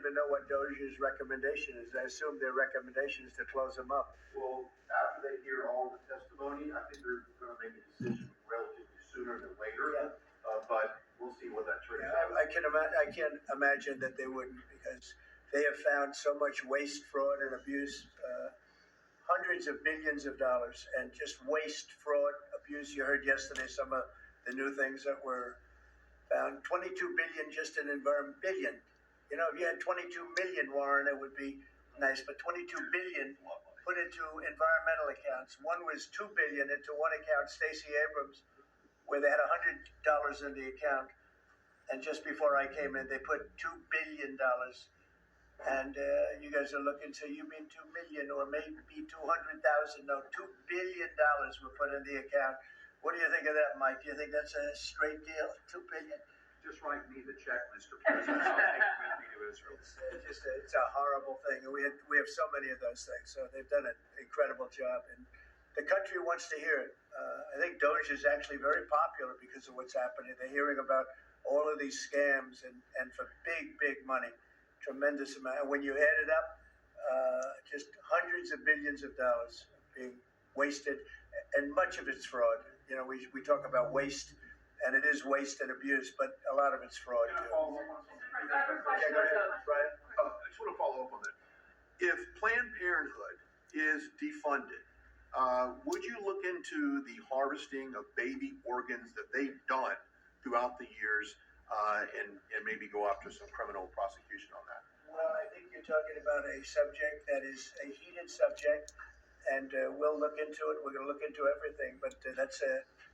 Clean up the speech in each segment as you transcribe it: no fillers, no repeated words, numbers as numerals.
even know what Doge's recommendation is. I assume their recommendation is to close them up. Well, after they hear all the testimony, I think they're gonna make a decision relatively sooner than later. Yeah. But we'll see what that turns Yeah, out. I can't imagine that they wouldn't, because they have found so much waste, fraud, and abuse, hundreds of billions of dollars, and just waste, fraud, abuse. You heard yesterday some of the new things that were found. 22 billion just in environment. Billion. You know, if you had 22 million, Warren, it would be nice. But 22 billion put into environmental accounts. One was 2 billion into one account, Stacey Abrams, where they had $100 in the account. And just before I came in, they put $2 billion. And you guys are looking, so you mean 2 million or maybe 200,000? No, $2 billion were put in the account. What do you think of that, Mike? Do you think that's a straight deal? 2 billion? Just write me the check, Mr. President. I'll take it with me to Israel. It's a horrible thing, and we have so many of those things. So they've done an incredible job, and the country wants to hear it. I think Doge is actually very popular because of what's happening. They're hearing about all of these scams and for big money, tremendous amount. And when you add it up, just hundreds of billions of dollars being wasted, and much of it's fraud. You know, we talk about waste, and it is waste and abuse, but a lot of it's fraud too. I just want to follow up on that. If Planned Parenthood is defunded, would you look into the harvesting of baby organs that they've done throughout the years, and maybe go after some criminal prosecution on that? Well, I think you're talking about a subject that is a heated subject, and we'll look into it. We're going to look into everything, but that's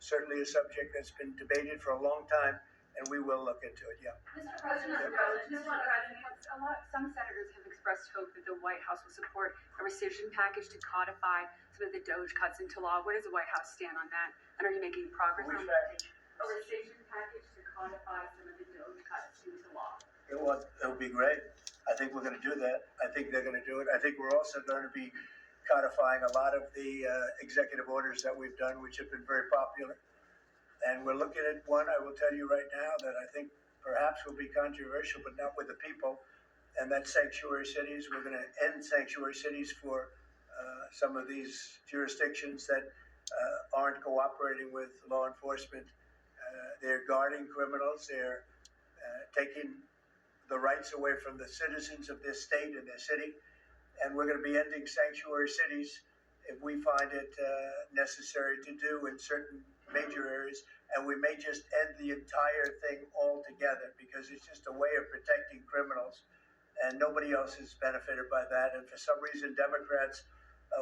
certainly a subject that's been debated for a long time, and we will look into it. Yeah. Mr. President, some senators have expressed hope that the White House will support a rescission package to codify some of the Doge cuts into law. Where does the White House stand on that? And are you making progress on that? A rescission package to codify some of the Doge cuts into law. It'll be great. I think we're going to do that. I think they're going to do it. I think we're also going to be codifying a lot of the executive orders that we've done, which have been very popular. And we're looking at one, I will tell you right now, that I think perhaps will be controversial, but not with the people, and that's sanctuary cities. We're going to end sanctuary cities for some of these jurisdictions that aren't cooperating with law enforcement. They're guarding criminals. They're taking the rights away from the citizens of this state and their city. And we're going to be ending sanctuary cities if we find it necessary to do in certain major areas. And we may just end the entire thing altogether, because it's just a way of protecting criminals, and nobody else is benefited by that. And for some reason, Democrats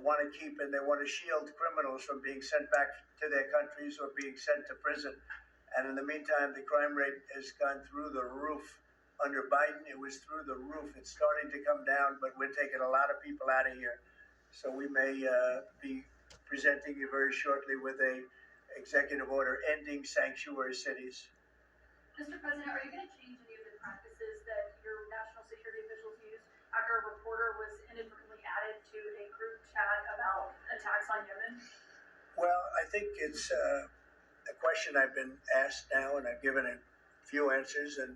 want to keep, and they want to shield criminals from being sent back to their countries or being sent to prison. And in the meantime, the crime rate has gone through the roof. Under Biden, it was through the roof. It's starting to come down, but we're taking a lot of people out of here. So we may be presenting you very shortly with a executive order ending sanctuary cities. Mr. President, are you going to change any of the practices that your national security officials used after a reporter was inadvertently added to a group chat about attacks on Yemen? Well, I think it's a question I've been asked now, and I've given a few answers, and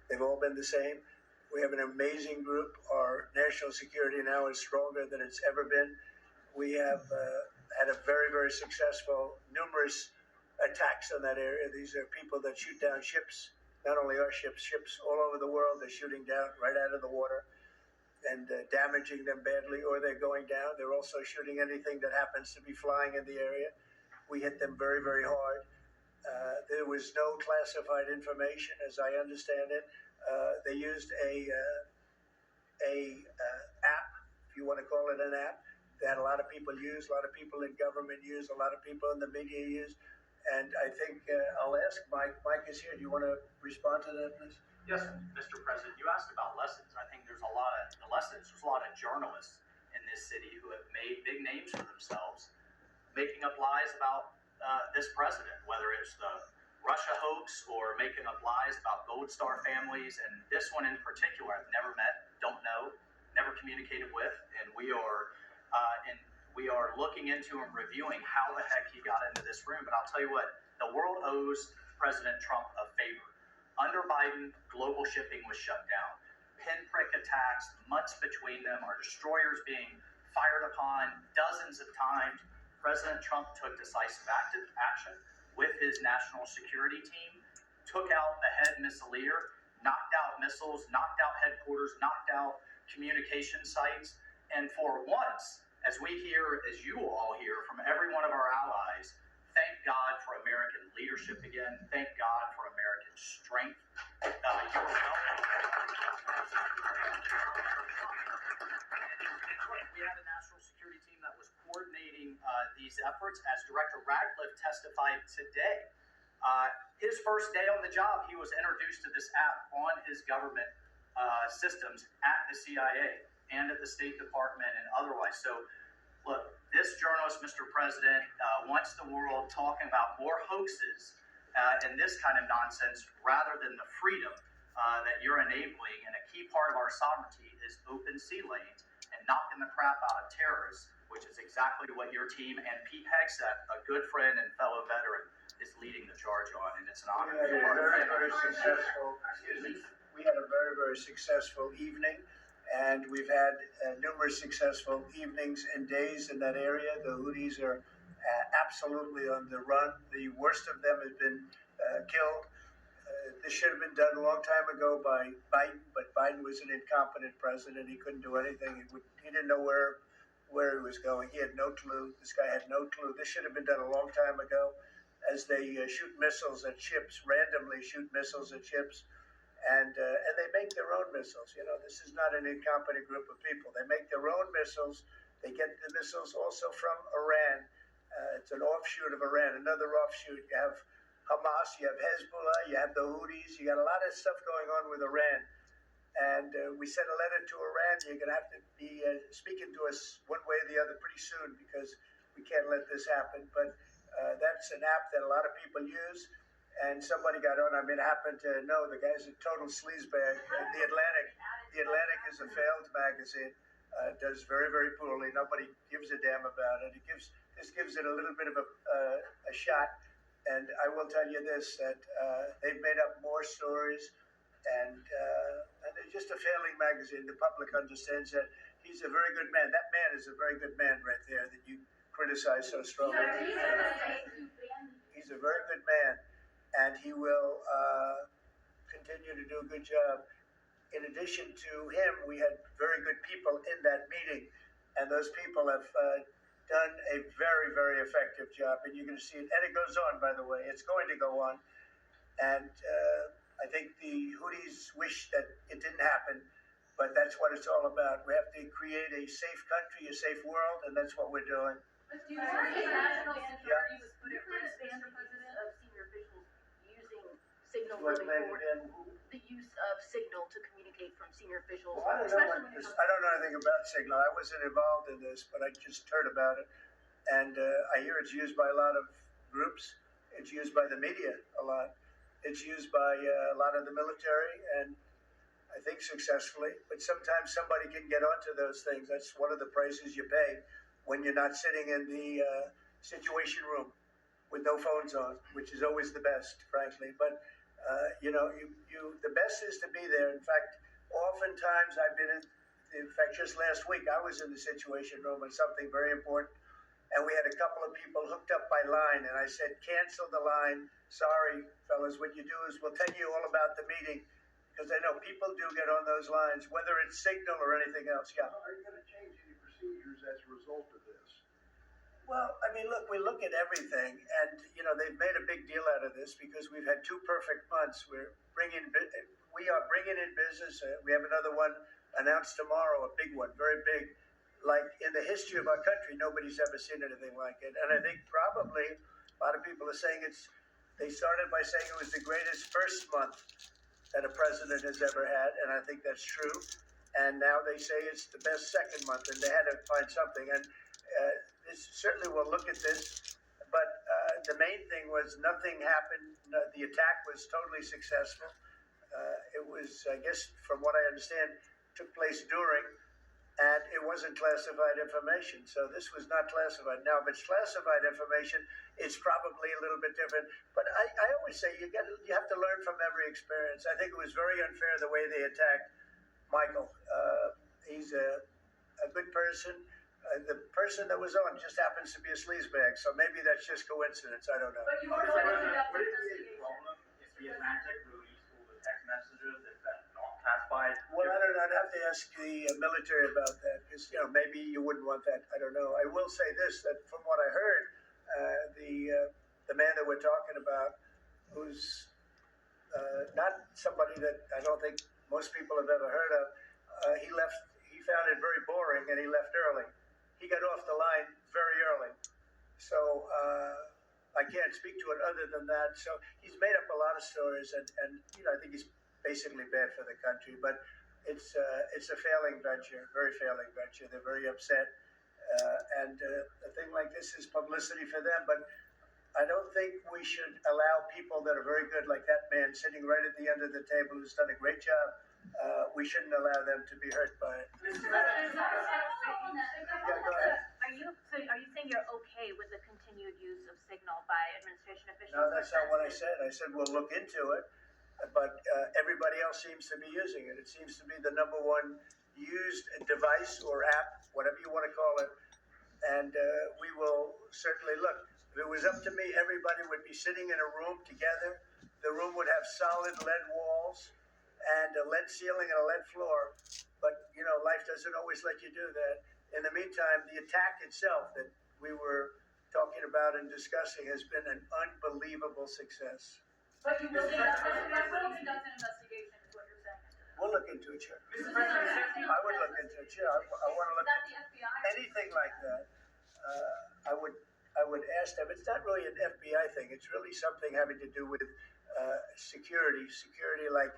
they've all been the same. We have an amazing group. Our national security now is stronger than it's ever been. We have had a very successful, numerous attacks on that area. These are people that shoot down ships, not only our ships, ships all over the world. They're shooting down right out of the water and damaging them badly, or they're going down. They're also shooting anything that happens to be flying in the area. We hit them very hard. There was no classified information, as I understand it. They used a app, if you want to call it an app, that a lot of people use, a lot of people in government use, a lot of people in the media use. And I think I'll ask Mike. Mike is here. Do you want to respond to that, please? Yes, Mr. President. You asked about lessons. I think there's a lot of journalists in this city who have made big names for themselves, making up lies about this president, whether it's the Russia hoax or making up lies about Gold Star families. And this one in particular, I've never met, don't know, never communicated with, and we are looking into and reviewing how the heck he got into this room. But I'll tell you what, the world owes President Trump a favor. Under Biden, global shipping was shut down. Pinprick attacks attacks, months between them, our destroyers being fired upon dozens of times. President Trump took decisive action with his national security team, took out the head missileer, knocked out missiles, knocked out headquarters, knocked out communication sites. And for once, as we hear, as you all hear from every one of our allies, thank God for American leadership again. Thank God for American strength. You're welcome. We have a national security team that was coordinating these efforts. As Director Radcliffe testified today, his first day on the job, he was introduced to this app on his government systems at the CIA and at the State Department and otherwise. So, look, this journalist, Mr. President, wants the world talking about more hoaxes and this kind of nonsense rather than the freedom that you're enabling. And a key part of our sovereignty is open sea lanes and knocking the crap out of terrorists, which is exactly what your team and Pete Hegseth, a good friend and fellow veteran, is leading the charge on. And it's an honor to be We had a part of very, it. very successful, we had a very, very successful evening, and we've had numerous successful evenings and days in that area. The Houthis are absolutely on the run. The worst of them has been killed. This should have been done a long time ago by Biden, but Biden was an incompetent president. He couldn't do anything. He didn't know where he was going. He had no clue. This guy had no clue. This should have been done a long time ago. As they shoot missiles at ships, randomly shoot missiles at ships, and they make their own missiles. You know, this is not an incompetent group of people. They make their own missiles. They get the missiles also from Iran. It's an offshoot of Iran. Another offshoot. You have Hamas, you have Hezbollah, you have the Houthis. You got a lot of stuff going on with Iran. And we sent a letter to Iran. You're going to have to be speaking to us one way or the other pretty soon, because we can't let this happen. But that's an app that a lot of people use. And somebody got on. I mean, happened to know the guy's a total sleazebag. The Atlantic is a failed magazine. Does very, very poorly. Nobody gives a damn about it. This gives it a little bit of a shot. And I will tell you this, that they've made up more stories, and they're just a failing magazine. The public understands that. He's a very good man. That man is a very good man right there that you criticize so strongly. He's a very good man, and he will continue to do a good job. In addition to him, we had very good people in that meeting, and those people have done a very, very effective job, and you're going to see it. And it goes on, by the way. It's going to go on. And I think the Houthis wish that it didn't happen, but that's what it's all about. We have to create a safe country, a safe world, and that's what we're doing. Do you think national security was put at risk, Mr. President, of senior officials using Signal moving forward? The use of Signal to communicate from senior officials, Well, I don't know anything about Signal. I wasn't involved in this, but I just heard about it. And I hear it's used by a lot of groups. It's used by the media a lot. It's used by a lot of the military, and I think successfully. But sometimes somebody can get onto those things. That's one of the prices you pay when you're not sitting in the situation room with no phones on, which is always the best, frankly. But the best is to be there. In fact, oftentimes I've been in fact, just last week I was in the situation room on something very important, and we had a couple of people hooked up by line, and I said, cancel the line. Sorry, fellas, what you do is we'll tell you all about the meeting, because I know people do get on those lines, whether it's Signal or anything else. Yeah. Are you going to change any procedures as a result of this? Well, I mean, look, we look at everything, and, they've made a big deal out of this because we've had 2 perfect months. We are bringing in business. We have another one announced tomorrow, a big one, very big. Like in the history of our country, nobody's ever seen anything like it. And I think probably a lot of people are saying they started by saying it was the greatest first month that a president has ever had, and I think that's true. And now they say it's the best second month, and they had to find something. And certainly we'll look at this, but the main thing was nothing happened. The attack was totally successful. It was, I guess, from what I understand, took place during, and it wasn't classified information. So this was not classified. Now, if it's classified information, it's probably a little bit different. But I always say you have to learn from every experience. I think it was very unfair the way they attacked Michael. a good person. The person that was on just happens to be a sleazebag, so maybe that's just coincidence. I don't know. But you also didn't conduct Would an it be a investigation. problem if the Atlantic released all the text messages if that's not classified? Well, I don't know. I'd have to ask the military about that because maybe you wouldn't want that. I don't know. I will say this: that from what I heard, the man that we're talking about, who's not somebody that I don't think most people have ever heard of, he left. He found it very boring, and he left early. He got off the line very early, so I can't speak to it other than that. So he's made up a lot of stories, and I think he's basically bad for the country. But it's a failing venture, very failing venture. They're very upset, and a thing like this is publicity for them. But I don't think we should allow people that are very good, like that man sitting right at the end of the table, who's done a great job. We shouldn't allow them to be hurt by it. Are you saying you're okay with the continued use of Signal by administration officials? No, that's not what I said. I said we'll look into it, but everybody else seems to be using it. It seems to be the number one used device or app, whatever you want to call it, and we will certainly look. If it was up to me, everybody would be sitting in a room together. The room would have solid lead walls and a lead ceiling and a lead floor, but life doesn't always let you do that. In the meantime, the attack itself that we were talking about and discussing has been an unbelievable success. But you will conduct an investigation, is what you're saying. We'll look into it, sure. Mr. President, I would look into it, sure. I want to look Not into the FBI? anything like that. I would ask them. It's not really an FBI thing. It's really something having to do with security. Security, like,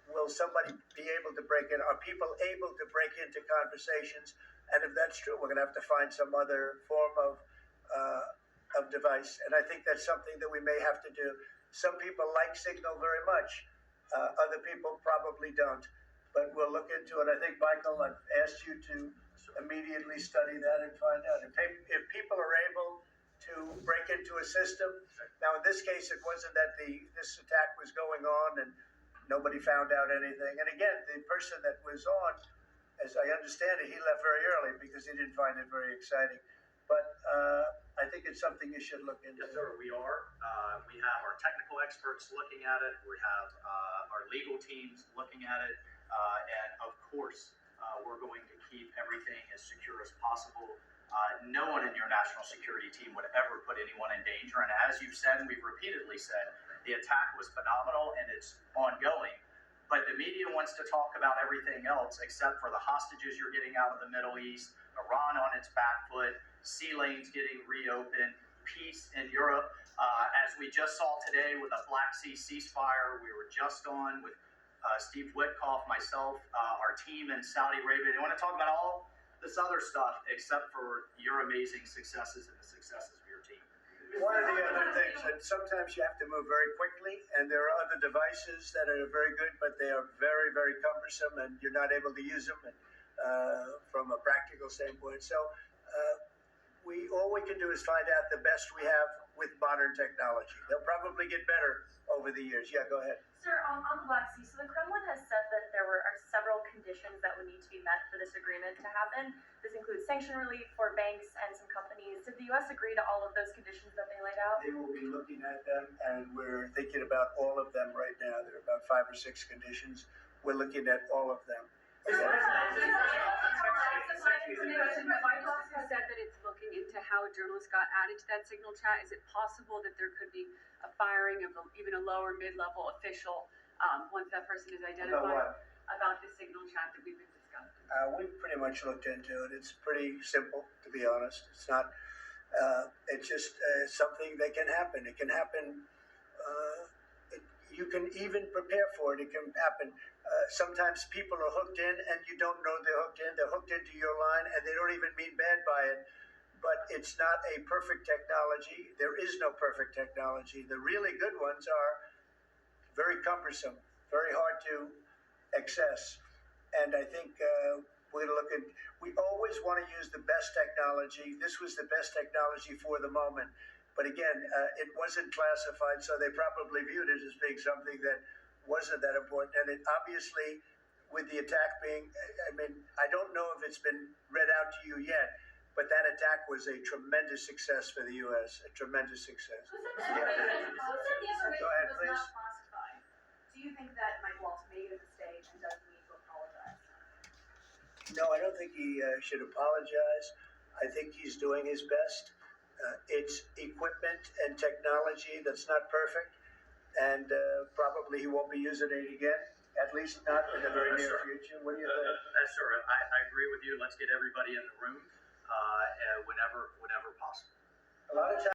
will somebody be able to break in? Are people able to break into conversations? And if that's true, we're going to have to find some other form of device. And I think that's something that we may have to do. Some people like Signal very much. Other people probably don't. But we'll look into it. I think, Michael, I've asked you to immediately study that and find out. If people are able to break into a system, now in this case, it wasn't that this attack was going on and nobody found out anything. And again, the person that was on, as I understand it, he left very early because he didn't find it very exciting. But I think it's something you should look into. Yes, sir, we are. We have our technical experts looking at it. We have our legal teams looking at it. And of course, we're going to keep everything as secure as possible. No one in your national security team would ever put anyone in danger. And as you've said, and we've repeatedly said, the attack was phenomenal and it's ongoing. But the media wants to talk about everything else except for the hostages you're getting out of the Middle East, Iran on its back foot, sea lanes getting reopened, peace in Europe. As we just saw today with a Black Sea ceasefire, we were just on with Steve Witkoff, myself, our team in Saudi Arabia. They want to talk about all this other stuff except for your amazing successes and the successes of your team. One of the other things that sometimes you have to move very quickly, and there are other devices that are very good, but they are very, very cumbersome, and you're not able to use them from a practical standpoint. So all we can do is find out the best we have with modern technology. They'll probably get better over the years. Yeah, go ahead. Sir, on the Black Sea, so the Kremlin has said that there are several conditions that would need to be met for this agreement to happen. This includes sanction relief for banks and some companies. Did the U.S. agree to all of those conditions that they laid out? They will be looking at them, and we're thinking about all of them right now. There are about 5 or 6 conditions. We're looking at all of them. The White House has said that it's looking into how a journalist got added to that Signal chat. Is it possible that there could be a firing of even a lower mid-level official once that person is identified? About the Signal chat that we've been discussing. We've pretty much looked into it. It's pretty simple, to be honest. It's not. It's just something that can happen. It can happen. You can even prepare for it. It can happen. Sometimes people are hooked in, and you don't know they're hooked in. They're hooked into your line, and they don't even mean bad by it. But it's not a perfect technology. There is no perfect technology. The really good ones are very cumbersome, very hard to access. And I think we're going to look at. We always want to use the best technology. This was the best technology for the moment. But again, it wasn't classified, so they probably viewed it as being something that wasn't that important. And it obviously with the attack being, I mean, I don't know if it's been read out to you yet, but that attack was a tremendous success for the U.S., a tremendous success. Who said the information Go ahead, was please. not classified? Do you think that Mike Waltz made a mistake and doesn't need to apologize? No, I don't think he should apologize. I think he's doing his best. It's equipment and technology that's not perfect, and probably he won't be using it again, at least not in the very near future. What do you think? Sir, I agree with you. Let's get everybody in the room, whenever possible. A lot of times